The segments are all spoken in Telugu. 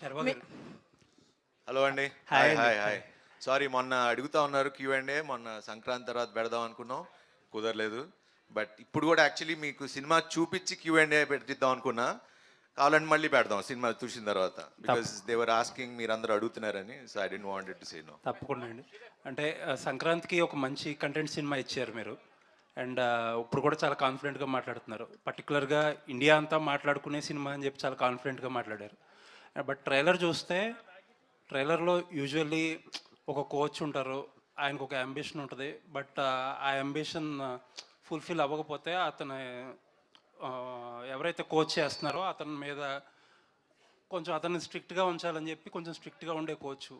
శర్వ మీ గారు. హలో అండి. హాయ్ హాయ్ అండి. Hi hi. సారీ, మొన్న అడుగుతా ఉన్నారు క్యూఎండే, మొన్న సంక్రాంతి తర్వాత పెడదాం అనుకున్నాం, కుదరలేదు. బట్ ఇప్పుడు కూడా యాక్చువల్లీ మీకు సినిమా చూపించి క్యూఎండే పెట్టిద్దాం అనుకున్నా. కావాలంటే మళ్ళీ పెడదాం సినిమా చూసిన తర్వాత, బికాస్ దేవర్ ఆస్కింగ్, మీరు అందరూ అడుగుతున్నారని. So I don't want to say no. తప్పకుండా అండి. అంటే సంక్రాంతికి ఒక మంచి కంటెంట్ సినిమా ఇచ్చారు మీరు. అండ్ ఇప్పుడు కూడా చాలా కాన్ఫిడెంట్గా మాట్లాడుతున్నారు. పర్టికులర్గా ఇండియా అంతా మాట్లాడుకునే సినిమా అని చెప్పి చాలా కాన్ఫిడెంట్గా మాట్లాడారు. బట్ ట్రైలర్ చూస్తే, ట్రైలర్లో యూజువల్లీ ఒక కోచ్ ఉంటారు, ఆయనకు ఒక అంబిషన్ ఉంటుంది. బట్ ఆ అంబిషన్ ఫుల్ఫిల్ అవ్వకపోతే అతను ఎవరైతే కోచ్ చేస్తున్నారో అతని మీద కొంచెం అతన్ని స్ట్రిక్ట్గా ఉంచాలని చెప్పి కొంచెం స్ట్రిక్ట్గా ఉండే కోచ్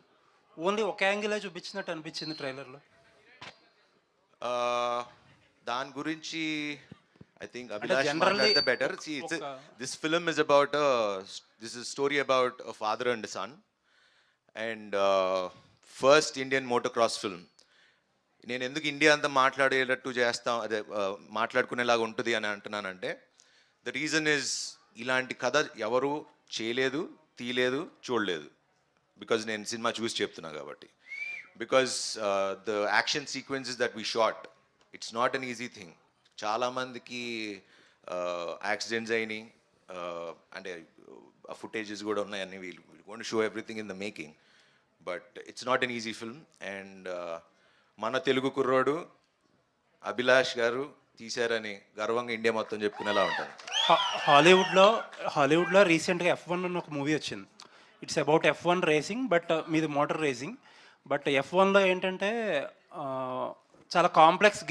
ఓన్లీ ఒక యాంగిలే చూపించినట్టు అనిపించింది ట్రైలర్లో. దాని గురించి ఐ థింక్ అభిలాష్ generally మాట్లాడితే better. This film is about this is story about father and son and first Indian motocross film. నేను ఎందుకు ఇండియా అంతా మాట్లాడేటట్టు చేస్తాం, అదే మాట్లాడుకునేలాగా ఉంటుంది అని అంటున్నానంటే, ద రీజన్ ఇస్ ఇలాంటి కథ ఎవరు చేయలేదు, తీయలేదు, చూడలేదు. బికాజ్ నేను సినిమా చూసి చెప్తున్నా కాబట్టి. Because the action sequences that we shot, it's not an easy thing. చాలామందికి యాక్సిడెంట్స్ అయినాయి, అంటే ఆ ఫుటేజెస్ కూడా ఉన్నాయి, అన్ని వీళ్ళు gonna show everything in the making. But it's not an easy film. And మన తెలుగు కుర్రోడు అభిలాష్ గారు తీశారని గర్వంగా ఇండియా మొత్తం చెప్పుకునేలా ఉంటుంది. హాలీవుడ్లో రీసెంట్గా F1 అని ఒక మూవీ వచ్చింది. It's about F1 racing, but మీది మోటార్ రేసింగ్. బట్ F1లో ఏంటంటే చాలా కాంప్లెక్స్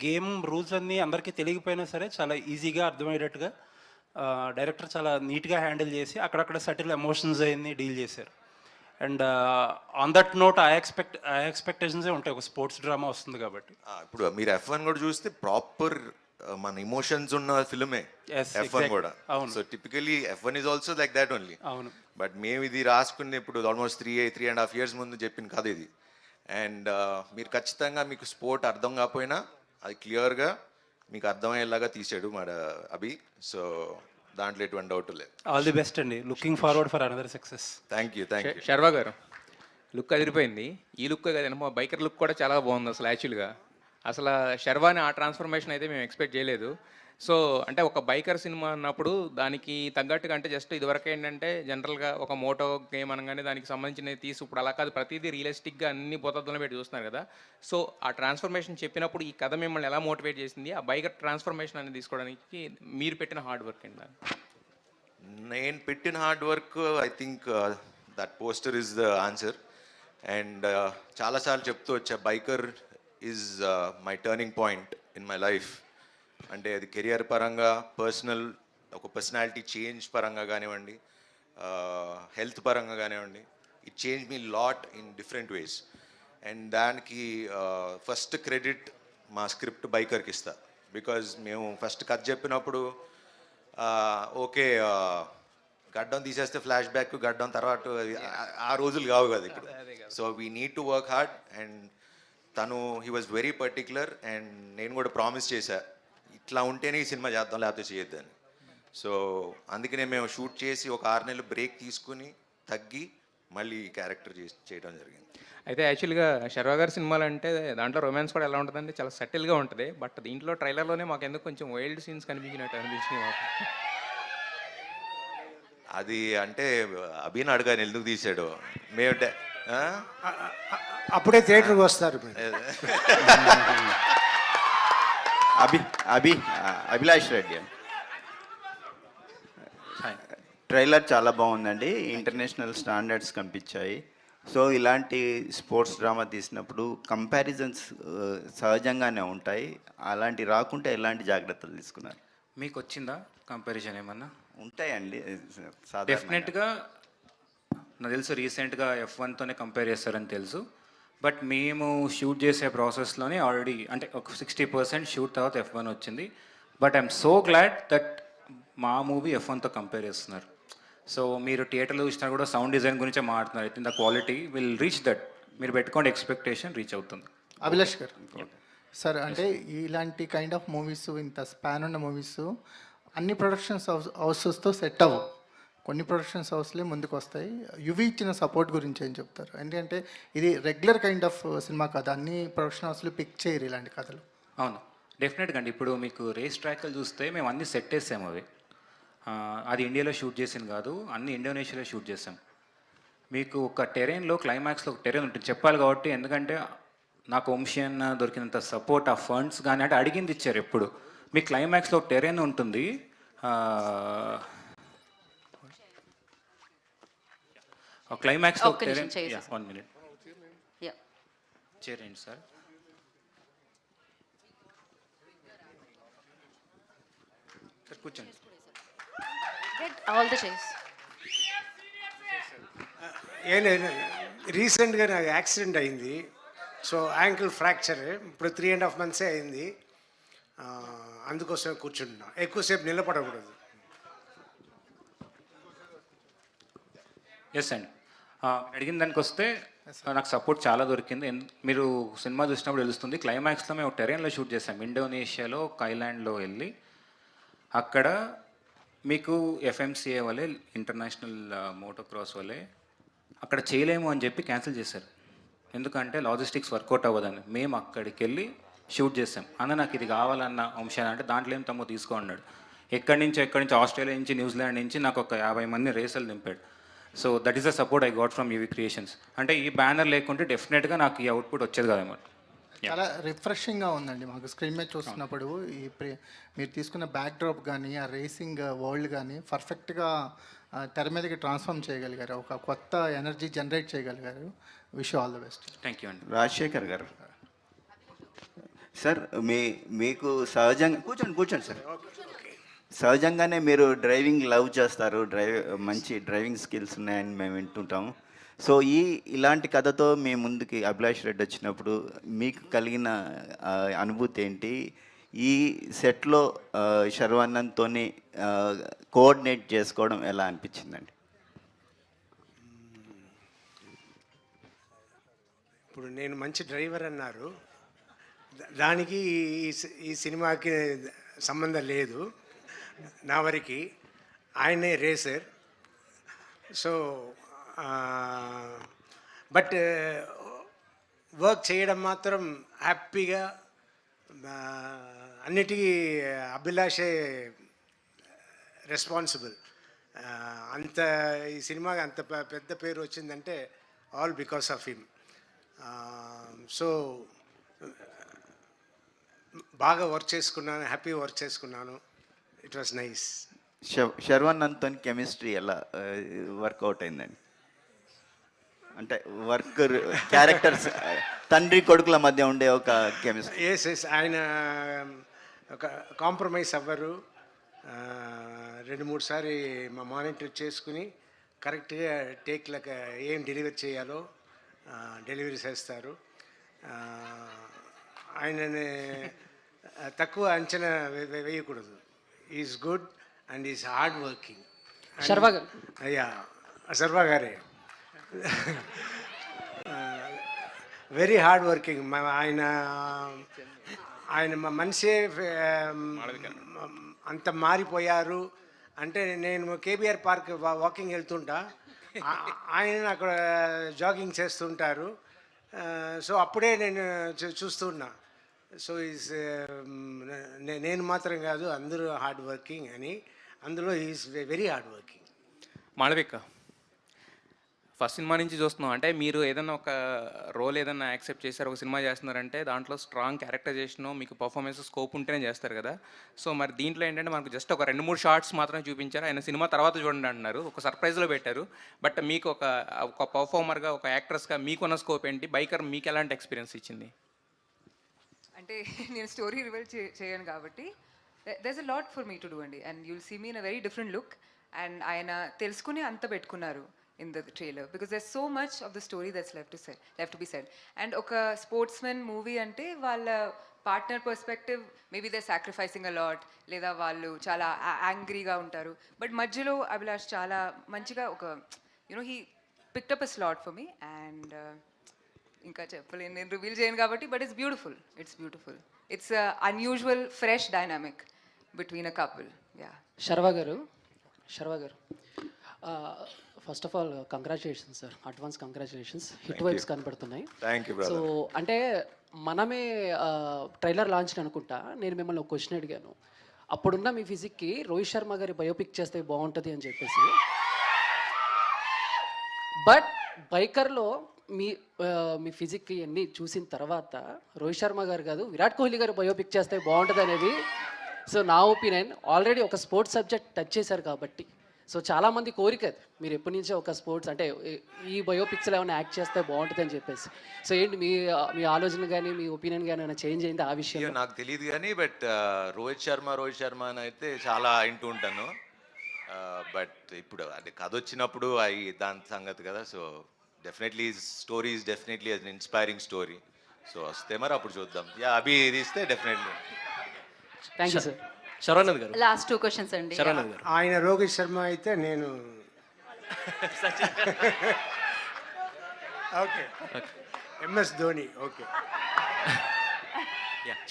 గేమ్ రూల్స్ అన్నీ అందరికీ తెలియకపోయినా సరే చాలా ఈజీగా అర్థమయ్యేటట్టుగా డైరెక్టర్ చాలా నీట్గా హ్యాండిల్ చేసి అక్కడక్కడ సటిల్ ఎమోషన్స్ అయ్యి డీల్ చేశారు. అండ్ ఆన్ దట్ నోట్ ఆ ఎక్స్పెక్టేషన్సే ఉంటాయి, ఒక స్పోర్ట్స్ డ్రామా వస్తుంది కాబట్టి. ఇప్పుడు మీరు F1 కూడా చూస్తే ప్రాపర్ మన ఇమోషన్స్ ఉన్న ఫిల్మే F1 కూడా. So typically F1 is also like that only. అవును. బట్ మేము ఇది రాసుకుని ఇప్పుడు ఆల్మోస్ట్ 3.5 years ముందు చెప్పిన కథ ఇది. అండ్ మీరు ఖచ్చితంగా, మీకు స్పోర్ట్ అర్థం కాకపోయినా అది క్లియర్గా మీకు అర్థమయ్యేలాగా తీసాడు మన అభి. సో దాంట్లో ఎటువంటి డౌట్ లేదు. ఆల్ ది బెస్ట్ అండి. Looking forward for another success. Thank you. Sharwa గారు, లుక్ అదిరిపోయింది. ఈ లుక్ కదండి, మా బైకర్ లుక్ కూడా చాలా బాగుంది అసలు. యాక్చువల్గా అసలు శర్వాని ఆ ట్రాన్స్ఫర్మేషన్ అయితే మేము ఎక్స్పెక్ట్ చేయలేదు. సో అంటే ఒక బైకర్ సినిమా అన్నప్పుడు దానికి తగ్గట్టుగా, అంటే జస్ట్ ఇదివరకు ఏంటంటే జనరల్గా ఒక మోటో గేమ్ అనగానే దానికి సంబంధించినవి తీసి, ఇప్పుడు అలా కాదు, ప్రతిదీ రియలిస్టిక్గా అన్ని పోతద్దులో పెట్టి చూస్తున్నారు కదా. సో ఆ ట్రాన్స్ఫర్మేషన్ చెప్పినప్పుడు ఈ కథ మిమ్మల్ని ఎలా మోటివేట్ చేసింది, ఆ బైకర్ ట్రాన్స్ఫర్మేషన్ అనేది తీసుకోవడానికి మీరు పెట్టిన హార్డ్ వర్క్ ఏంటి? నేను పెట్టిన hard work, I think that poster is the answer. And చాలాసార్లు చెప్తూ వచ్చా, biker is my turning point in my life. అంటే అది కెరియర్ పరంగా, ఒక పర్సనాలిటీ చేంజ్ పరంగా కానివ్వండి, హెల్త్ పరంగా కానివ్వండి, it change me lot in different ways. And దానికి ఫస్ట్ క్రెడిట్ మా స్క్రిప్ట్ బైకర్కి ఇస్తా. బికాజ్ మేము ఫస్ట్ కథ చెప్పినప్పుడు ఓకే, గడ్డం తీసేస్తే ఫ్లాష్ బ్యాక్, గడ్డం తర్వాత ఆ రోజులు కావు కదా ఇప్పుడు. So we need to work hard. And తను he was very particular. And నేను కూడా ప్రామిస్ చేశా, ఇట్లా ఉంటేనే ఈ సినిమా చేద్దాం, లేకపోతే చేయొద్దని. సో అందుకనే మేము షూట్ చేసి ఒక 6 నెలలు బ్రేక్ తీసుకుని తగ్గి మళ్ళీ క్యారెక్టర్ చేయడం జరిగింది. అయితే యాక్చువల్గా శర్వ గారి సినిమాలు అంటే దాంట్లో రొమాన్స్ కూడా ఎలా ఉంటుందంటే చాలా సెటిల్గా ఉంటుంది. బట్ దీంట్లో ట్రైలర్లోనే మాకు ఎందుకు కొంచెం వైల్డ్ సీన్స్ కనిపించినట్టు అనిపించింది మాకు. అది అంటే అభిని అడగాను ఎందుకు తీసాడు. మేము అప్పుడే థియేటర్కి వస్తారు మీరు. అభిలాష్ రెడ్డి, ట్రైలర్ చాలా బాగుందండి. ఇంటర్నేషనల్ స్టాండర్డ్స్ కనిపించాయి. సో ఇలాంటి స్పోర్ట్స్ డ్రామా తీసినప్పుడు కంపారిజన్స్ సహజంగానే ఉంటాయి. అలాంటి రాకుంటే ఎలాంటి జాగ్రత్తలు తీసుకున్నారు? మీకు వచ్చిందా కంపారిజన్ ఏమన్నా? ఉంటాయండి డెఫినెట్గా. నాకు తెలుసు రీసెంట్గా F1తోనే కంపేర్ చేస్తారని తెలుసు. బట్ మేము షూట్ చేసే ప్రాసెస్లోనే ఆల్రెడీ అంటే ఒక 60% షూట్ తర్వాత F1 వచ్చింది. But I'm so glad that మా మూవీ F1తో కంపేర్ చేస్తున్నారు. సో మీరు థియేటర్లో చూసినా కూడా సౌండ్ డిజైన్ గురించే మాట్లాడుతున్నారు. అయితే the quality will reach that. మీరు పెట్టుకోండి, ఎక్స్పెక్టేషన్ రీచ్ అవుతుంది. అభిలాష్ గారు సార్, అంటే ఇలాంటి కైండ్ ఆఫ్ మూవీస్, ఇంత స్పాన్ ఉన్న మూవీస్ అన్ని ప్రొడక్షన్స్ హౌసెస్తో సెట్ అవ్వవు. కొన్ని ప్రొడక్షన్స్ హౌస్లే ముందుకు వస్తాయి. యువి ఇచ్చిన సపోర్ట్ గురించి ఏం చెప్తారు? ఎందుకంటే ఇది రెగ్యులర్ కైండ్ ఆఫ్ సినిమా కథ, అన్ని ప్రొడక్షన్ హౌస్లు పిక్ చేయరు ఇలాంటి కథలు. అవును, డెఫినెట్గా అండి. ఇప్పుడు మీకు రేస్ ట్రాక్లు చూస్తే మేము అన్ని సెట్ వేసాము అవి. అది ఇండియాలో షూట్ చేసింది కాదు, అన్ని ఇండోనేషియాలో షూట్ చేసాం. మీకు ఒక టెరైన్లో క్లైమాక్స్లో ఒక టెరైన్ ఉంటుంది చెప్పాలి కాబట్టి, ఎందుకంటే నాకు వంశీ అన్న దొరికినంత సపోర్ట్, ఆ ఫండ్స్ కానీ అంటే అడిగింది ఇచ్చారు ఎప్పుడు. మీ క్లైమాక్స్లో ఒక టెరైన్ ఉంటుంది, క్లైమాక్స్లో ఒక్క నిమిషం చేసేసి. 1 minute Yeah. చేరండి సార్. సార్ కూర్చోండి. Get all the chairs. ఏం లేదు, రీసెంట్గా నాకు యాక్సిడెంట్ అయింది. సో యాంకిల్ ఫ్రాక్చర్ ఇప్పుడు 3.5 months అయింది. అందుకోసమే కూర్చుంటున్నా, ఎక్కువసేపు నిలబడకూడదు. ఎస్ అండి, అడిగిన దానికి వస్తే నాకు సపోర్ట్ చాలా దొరికింది. మీరు సినిమా చూసినప్పుడు తెలుస్తుంది. క్లైమాక్స్లో మేము టెరైన్లో షూట్ చేసాం, ఇండోనేషియాలో ఒక ఐలాండ్లో వెళ్ళి. అక్కడ మీకు ఎఫ్ఎంసిఏ వల్లే, ఇంటర్నేషనల్ మోటోక్రాస్ వల్లే అక్కడ చేయలేము అని చెప్పి క్యాన్సిల్ చేశారు. ఎందుకంటే లాజిస్టిక్స్ వర్కౌట్ అవ్వదని. మేము అక్కడికి వెళ్ళి షూట్ చేసాం. అన్న నాకు ఇది కావాలన్న అంశాన్ని అంటే దాంట్లో ఏం తమ్ముడు తీసుకో అన్నాడు. ఎక్కడి నుంచి ఆస్ట్రేలియా నుంచి, న్యూజిలాండ్ నుంచి నాకు ఒక 50 మంది రేసలు నింపాడు. So that is the support I got from UV Creations. అంటే ఈ బ్యానర్ లేకుంటే డెఫినెట్గా నాకు ఈ అవుట్పుట్ వచ్చేది కదన్నమాట. చాలా రిఫ్రెషింగ్గా ఉందండి మాకు స్క్రీన్ మీద చూస్తున్నప్పుడు. మీరు తీసుకున్న బ్యాక్ డ్రాప్ కానీ, ఆ రేసింగ్ వరల్డ్ కానీ పర్ఫెక్ట్గా తెర మీదకి ట్రాన్స్ఫార్మ్ చేయగలిగారు, ఒక కొత్త ఎనర్జీ జనరేట్ చేయగలిగారు. Wish all the best. Thank you అండి. రాజశేఖర్ గారు సార్, మీకు సహజంగా కూర్చోండి సార్. సహజంగానే మీరు డ్రైవింగ్ లవ్ చేస్తారు, మంచి డ్రైవింగ్ స్కిల్స్ ఉన్నాయని మేము వింటుంటాము. సో ఇలాంటి కథతో మీ ముందుకి అభిలాష్ రెడ్డి వచ్చినప్పుడు మీకు కలిగిన అనుభూతి ఏంటి? ఈ సెట్లో శర్వానంద్తో కోఆర్డినేట్ చేసుకోవడం ఎలా అనిపించిందండి? ఇప్పుడు నేను మంచి డ్రైవర్ అన్నారు, దానికి ఈ సినిమాకి సంబంధం లేదు. నా వరకు ఆయనే రేసర్. సో బట్ వర్క్ చేయడం మాత్రం హ్యాపీగా, అన్నిటికీ అభిలాషే రెస్పాన్సిబుల్. అంత ఈ సినిమాకి అంత పెద్ద పేరు వచ్చిందంటే all because of him. So బాగా వర్క్ చేసుకున్నాను, హ్యాపీ వర్క్ చేసుకున్నాను. It was nice. శర్వానంద్తో కెమిస్ట్రీ ఎలా వర్కౌట్ అయిందండి? అంటే వర్క్ క్యారెక్టర్స్ తండ్రి కొడుకుల మధ్య ఉండే ఒక కెమిస్ట్రీ. ఎస్ ఆయన ఒక కాంప్రమైజ్ అవ్వరు. 2-3 సారి మా మానిటర్ చేసుకుని కరెక్ట్గా టేక్లకు ఏం డెలివరీ చేయాలో డెలివరీ చేస్తారు. ఆయనని తక్కువ అంచనా వేయకూడదు. Is good and is hard working. Sharwa garu. అయ్యా, శర్వా గారే వెరీ హార్డ్ వర్కింగ్. ఆయన మనిషే అంత మారిపోయారు. అంటే నేను కేబీఆర్ పార్క్ వాకింగ్ వెళ్తుంటా, ఆయన అక్కడ జాగింగ్ చేస్తుంటారు. సో అప్పుడే నేను చూస్తున్నా. సో ఈజ్ నేను మాత్రం కాదు, అందరూ హార్డ్ వర్కింగ్ అని. అందులో is very hard working. Malavika, first cinema నుంచి చూస్తున్నాం అంటే మీరు ఏదైనా ఒక రోల్ ఏదైనా యాక్సెప్ట్ చేశారు, ఒక సినిమా చేస్తున్నారంటే దాంట్లో స్ట్రాంగ్ క్యారెక్టరైజేషన్, మీకు పర్ఫార్మెన్స్ స్కోప్ ఉంటేనే చేస్తారు కదా. సో మరి దీంట్లో ఏంటంటే మనకు జస్ట్ ఒక 2-3 షార్ట్స్ మాత్రమే చూపించారు. ఆయన సినిమా తర్వాత చూడండి అంటున్నారు, ఒక సర్ప్రైజ్లో పెట్టారు. బట్ మీకు ఒక పర్ఫార్మర్గా, ఒక యాక్ట్రెస్గా మీకున్న స్కోప్ ఏంటి? బైకర్ మీకు ఎలాంటి ఎక్స్పీరియన్స్ ఇచ్చింది? అంటే నేను స్టోరీ రివీల్ చేయను కాబట్టి there's a lot for me to do అండి. And you'll see me in a very different look. And ఆయన తెలుసుకుని అంత పెట్టుకున్నారు in the trailer because there's so much of the story that's left to be said. And ఒక స్పోర్ట్స్మెన్ మూవీ అంటే వాళ్ళ partner perspective maybe they sacrificing a lot, లేదా వాళ్ళు చాలా యాంగ్రీగా ఉంటారు. బట్ మధ్యలో అభిలాష్ చాలా మంచిగా ఒక he picked up a slot for me. And ఇంకా చెప్పలేను, నేను రివీల్ చేయను కాబట్టి. But it's beautiful. It's unusual fresh dynamic between a couple. Yeah. Sharwa garu, first of all congratulations sir, advance congratulations. Hit vibes కనపడుతున్నాయి. Thank you so brother. అంటే మనమే ట్రైలర్ లాంచ్ అనుకుంటా నేను మిమ్మల్ని ఒక క్వశ్చన్ అడిగాను. అప్పుడున్న మీ ఫిజిక్కి రోహిత్ శర్మ గారి బయోపిక్ చేస్తే బాగుంటుంది అని చెప్పేసి. బట్ బైకర్లో మీ మీ ఫిజిక్కి అన్నీ చూసిన తర్వాత రోహిత్ శర్మ గారు కాదు విరాట్ కోహ్లీ గారు బయోపిక్ చేస్తే బాగుంటుంది అనేది సో నా ఒపీనియన్. ఆల్రెడీ ఒక స్పోర్ట్స్ సబ్జెక్ట్ టచ్ చేశారు కాబట్టి సో చాలామంది కోరిక అది, మీరు ఎప్పటి నుంచో ఒక స్పోర్ట్స్ అంటే ఈ బయోపిక్స్లో ఏమైనా యాక్ట్ చేస్తే బాగుంటుంది అని చెప్పేసి. సో ఏంటి మీ మీ ఆలోచన కానీ మీ ఒపీనియన్ కానీ ఏమైనా చేంజ్ అయింది ఆ విషయంలో? నాకు తెలియదు కానీ బట్ రోహిత్ శర్మ అని అయితే చాలా వింటూ ఉంటాను. బట్ ఇప్పుడు అది కథ వచ్చినప్పుడు అవి దాని సంగతి కదా. So definitely story is definitely an inspiring story. So వస్తే మరి అప్పుడు చూద్దాం. అభి ఇది ఇస్తే definitely. Thank you sir. Sharwanand garu, last 2 questions అండి. శరవణద్ గారు. ఆయన రోహిత్ శర్మ అయితే నేను ఓకే ఎంఎస్ ధోని. ఓకే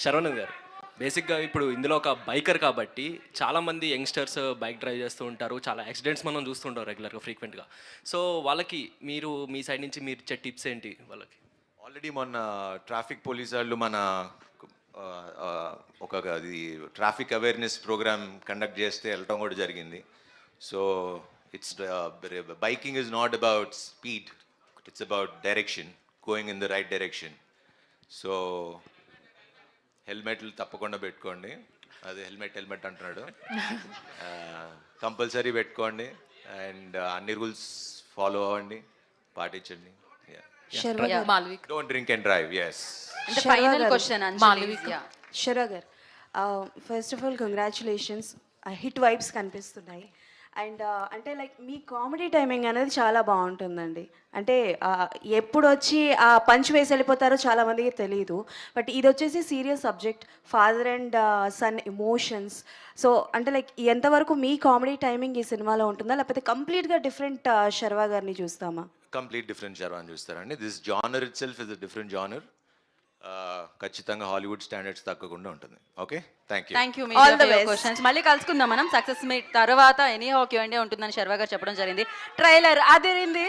శరవణద్ గారు, బేసిక్గా ఇప్పుడు ఇందులో ఒక బైకర్ కాబట్టి చాలామంది యంగ్స్టర్స్ బైక్ డ్రైవ్ చేస్తూ ఉంటారు, చాలా యాక్సిడెంట్స్ మనం చూస్తుంటాం రెగ్యులర్గా ఫ్రీక్వెంట్గా. సో వాళ్ళకి మీరు మీ సైడ్ నుంచి మీరు ఇచ్చే టిప్స్ ఏంటి వాళ్ళకి? ఆల్రెడీ మొన్న ట్రాఫిక్ పోలీస్ వాళ్ళు మన ఒక అది ట్రాఫిక్ అవేర్నెస్ ప్రోగ్రామ్ కండక్ట్ చేస్తే వెళ్ళటం కూడా జరిగింది. So it's biking is not about speed, it's about direction, going in the right direction. So హెల్మెట్లు తప్పకుండా పెట్టుకోండి. అది హెల్మెట్ అంటున్నాడు. కంపల్సరీ పెట్టుకోండి అండ్ అన్ని రూల్స్ ఫాలో అవ్వండి, పాటించండి. Malvik don't drink and drive. Yes. అంటే final question Malvik. Sharwa garu, first of all congratulations, hit vibes కనిపిస్తున్నాయి. అండ్ అంటే లైక్ మీ కామెడీ టైమింగ్ అనేది చాలా బాగుంటుందండి. అంటే ఎప్పుడు వచ్చి ఆ పంచ్ వేసి వెళ్ళిపోతారో చాలామందికి తెలియదు. బట్ ఇది వచ్చేసి serious subject, father and son emotions. So అంటే లైక్ ఎంతవరకు మీ కామెడీ టైమింగ్ ఈ సినిమాలో ఉంటుందా, లేకపోతే కంప్లీట్గా డిఫరెంట్ శర్వ గారిని చూస్తామా? కంప్లీట్ డిఫరెంట్ శర్వాని చూస్తారండి. This genre it self is a different genre. ఖచ్చితంగా హాలీవుడ్ స్టాండర్డ్స్ తగ్గకుండా ఉంటుంది. Okay, thank you. Thank you. All the best questions మళ్ళీ కలుసుకుందాం మనం. సక్సెస్ మీట్ తర్వాత ఎనీ హాకీ ఇండియా ఉంటుందని శర్వ గారు చెప్పడం జరిగింది. ట్రైలర్ అదిరింది.